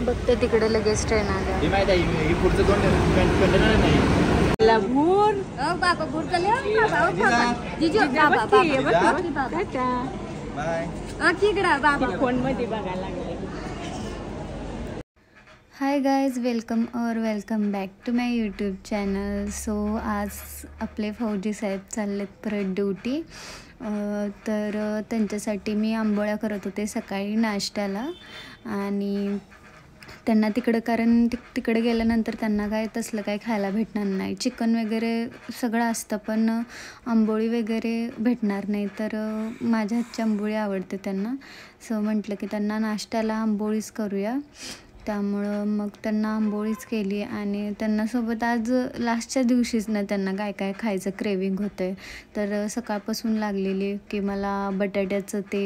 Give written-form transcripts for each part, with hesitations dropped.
बघते तिकडे लगेच ट्रेन आल्या. हे माहिती आहे पुढचं कंटेनर नाही भूर बाबा भूर चले जिजू बाबा बाबा फोन मध्ये बघायला लागले. हाय गाइज, वेलकम और welcome back to my YouTube channel. So आज आपले फौजी साहेब चाललेत परत ड्युटी. तर त्यांच्यासाठी मी आंबोळ्या करत होते सकाळी नाश्त्याला. आणि त्यांना तिकडं, कारण तिकडे गेल्यानंतर त्यांना काय तसलं काय खायला भेटणार नाही. चिकन वगैरे सगळं असतं पण आंबोळी वगैरे भेटणार नाही. तर माझ्या हातची आंबोळी आवडते त्यांना. सो म्हटलं की त्यांना नाश्त्याला आंबोळीच करूया. त्यामुळं मग त्यांना आंबोळीच केली. आणि त्यांना सोबत आज लास्टच्या दिवशीच ना त्यांना काय काय खायचं क्रेविंग होतं आहे. तर सकाळपासून लागलेली की मला बटाट्याचं ते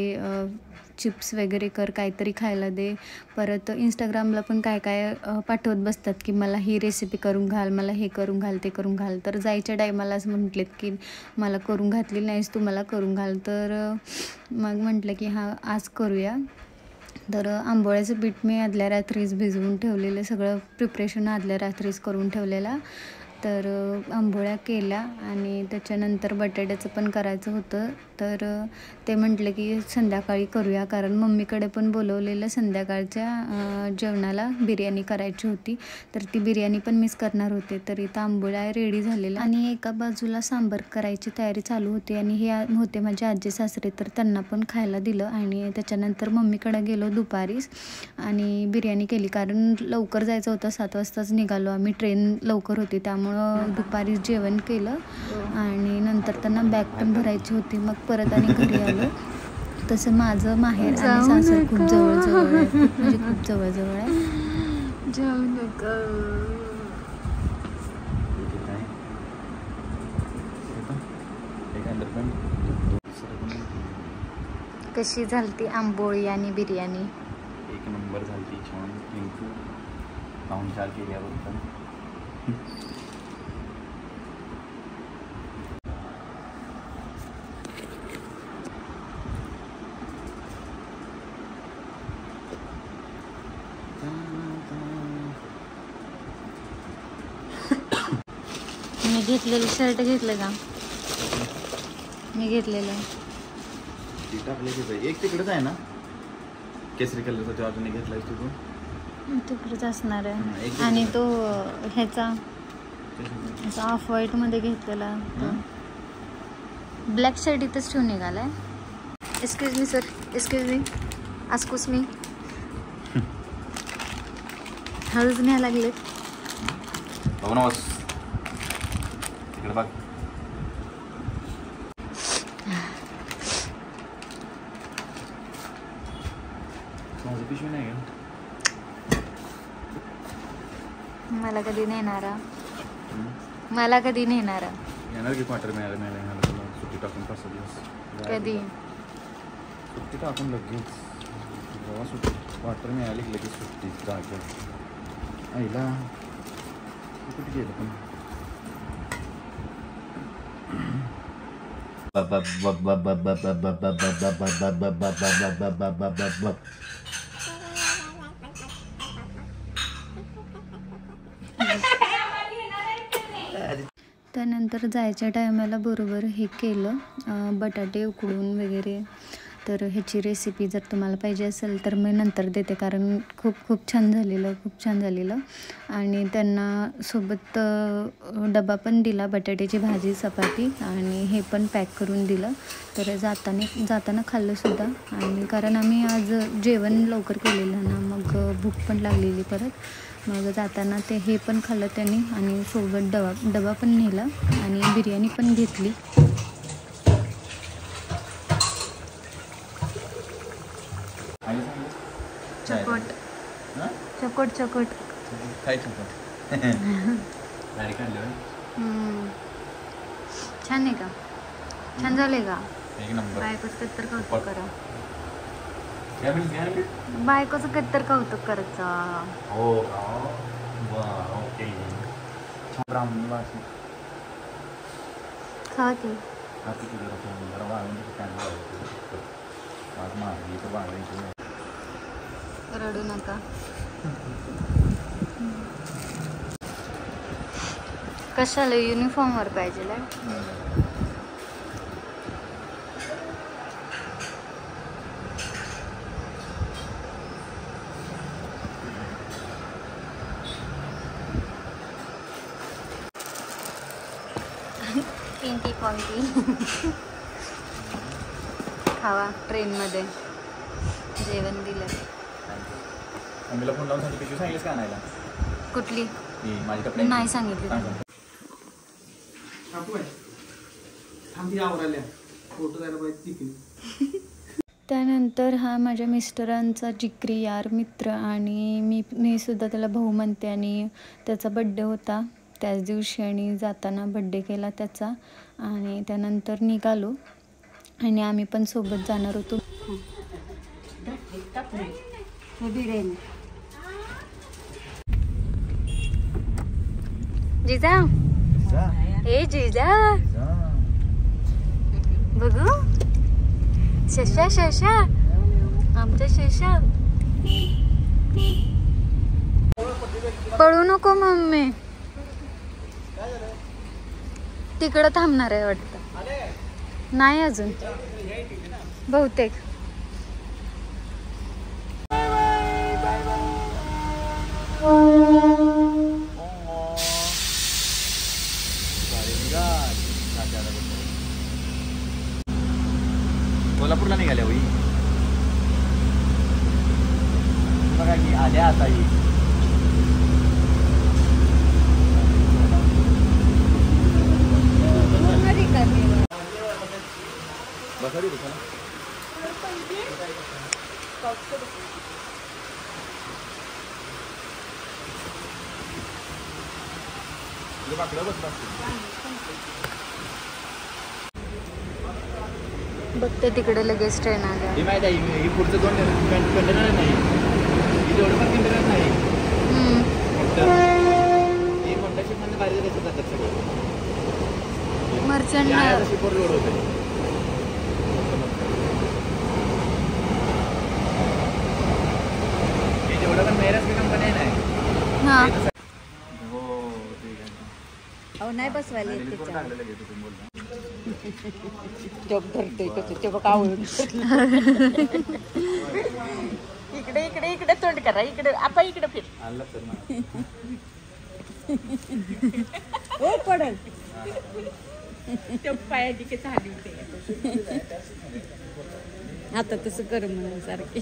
चिप्स वगैरे कर, काहीतरी खायला दे. परत इंस्टाग्रामला पण काय काय पाठवत बसतात की मला ही रेसिपी करून घाल, मला हे करून घाल, ते करून घाल. तर जायच्या टायमालाच म्हटलेत की मला करून घातली नाहीस तू, मला करून घाल. तर मग म्हटलं की हां आज करूया. तर आंबोळ्याचं पीठ मी आदल्या रात्रीच भिजवून ठेवलेलं, सगळं प्रिपरेशन आदल्या रात्रीच करून ठेवलेला. तर आंबोळ्या केल्या आणि त्याच्यानंतर बटाट्याचं पण करायचं होतं. तर ते म्हटलं की संध्याकाळी करूया, कारण मम्मीकडे पण बोलवलेलं संध्याकाळच्या जेवणाला बिर्याणी करायची होती. तर ती बिर्याणी पण मिस करणार होते. तर इथं आंबोळ्या रेडी झालेल्या आणि एका बाजूला सांबार करायची तयारी चालू होती. आणि हे होते माझे आजी सासरे, तर त्यांना पण खायला दिलं. आणि त्याच्यानंतर मम्मीकडे गेलो दुपारीच आणि बिर्याणी केली, कारण लवकर जायचं होतं. 7 वाजताच निघालो आम्ही, ट्रेन लवकर होती. त्यामुळं दुपारी जेवण केलं आणि नंतर त्यांना बॅग पण भरायची होती. मग परत आणि घरी आलो. तसं माझं माहेर आणि सासर खूप जवळजवळ आहे, म्हणजे खूप जवळजवळ आहे. जाऊ नका. कशी झालती आंबोळी आणि बिर्याणी? एक नंबर झालती, छान. पाहुणचार केल्यावर पण मी घेतलेलं शर्ट घेतलं का? मी घेतलेलं एक तिकडेच आहे ना, केसरी कलरचा. तो अजून घेतलाय तू? तिकडेच असणार आहे. आणि तो ह्याचा ऑफ व्हाईट मध्ये घेतलेला ब्लॅक शर्ट इथंच ठेवून निघालाय. Excuse me sir, excuse me, excuse me. हळूच न्यायला लागले. तिकडे बघ. माझं पिशवी नाही का? मला कधी नेणारा? मला कधी नेणारा? येणार की क्वार्टर मिळायला तुला सुट्टी टाकून 5 दिवस. कधी सुट्टी टाकून लगेच जेव्हा सुट्टी क्वार्टर मिळाली की लगेच सुट्टी जायचं. आईला कुठे गेलं पण. त्यानंतर जायच्या टायमाला बरोबर हे केलं, बटाटे उकडून वगैरे. तर ह्याची रेसिपी जर तुम्हाला पाहिजे असेल तर मी नंतर देते, कारण खूप छान झालेलं. आणि त्यांना सोबत डबा पण दिला, बटाट्याची भाजी, चपाती आणि हे पण पॅक करून दिलं. तर जाताना खाल्लंसुद्धा. आणि कारण आम्ही आज जेवण लवकर केलेलं ना, मग भूक पण लागलेली परत. मग जाताना ते हे पण खाल्लं त्यांनी आणि सोबत डबा पण नेला आणि बिर्याणी पण घेतली. चकोट काय चकोट गाडी काढली. छान आहे का? छान झाले का? एक नंबर. बायकोचं कत्तर कौतुक करा. बायकोचं कत्तर कौतुक करायचं. हो ओके. ब्राह्मणी भाषा खा की. रडू नका. कशाला युनिफॉर्मवर पाहिजे पिंकी पॉंकी खावा ट्रेनमध्ये जेवण दिलं. मम्मीला फोन लावून सांगितलं सांगितलं का आणायला? कुठली? माझे कपडे नाही सांगितली. त्यानंतर हा माझ्या मिस्टरांचा जिगरी यार मित्र आणि मी सुद्धा त्याला भाऊ म्हणते आणि त्याचा बड्डे होता त्याच दिवशी आणि जाताना बड्डे केला त्याचा आणि त्यानंतर निघालो आणि आम्ही पण सोबत जाणार होतो. जिजा ए जिजा बघू शशा शशा आमच्या शशा पळू नको मम्मी तिकडं थांबणार आहे वाटतं. नाही अजून बहुतेक. कोल्हापूरला निघाल्या होई बघा की आल्या आता ही बसा बघते तिकडे लगेच ट्रेन आल्या. ही माहिती आहे ही पुढचं 2 कंटेनर नाही तेवढं पण कंटेनर नाही ही मोठ्या शिपमध्ये बाहेर जायचं जातात सगळं मर्चंट शिपवर लोड होते. हे जेवढं पण मेहरसची कंपनी आहे ना हा हो ठीक आहे. अहो नाही बसवायला येत इकडे इकडे इकडे तोंड करा इकडे आपण इकडे फिर आलं तर ना हो पडल पाया तिथे झाली होते आता तसं कर म्हणून सारखे.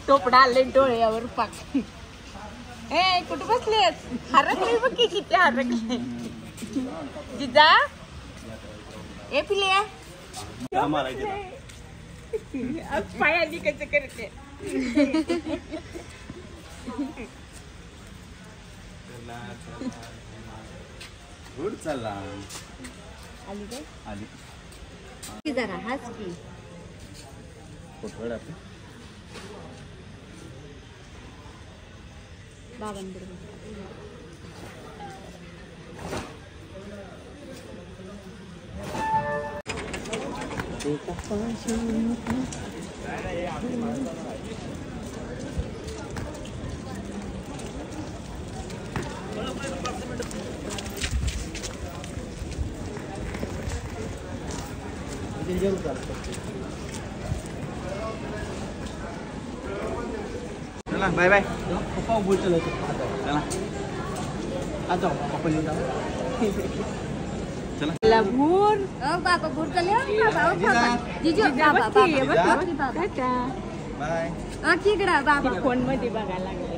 टोपडा आले डोळ्यावर पाक. ए कुठं बसलेस? हरकले बघ की किती हरकले. जिजा ए पिल्या पायानी कसं करते गुड चला आली काय आली जरा हाच की फोटो आपली बाबांबरोबर. चला बाय बाय पप्पा बोल चला चला आता पप्पा येऊन चला भूर बाबा भूर जिजू बाय फोन मध्ये बघायला लागले.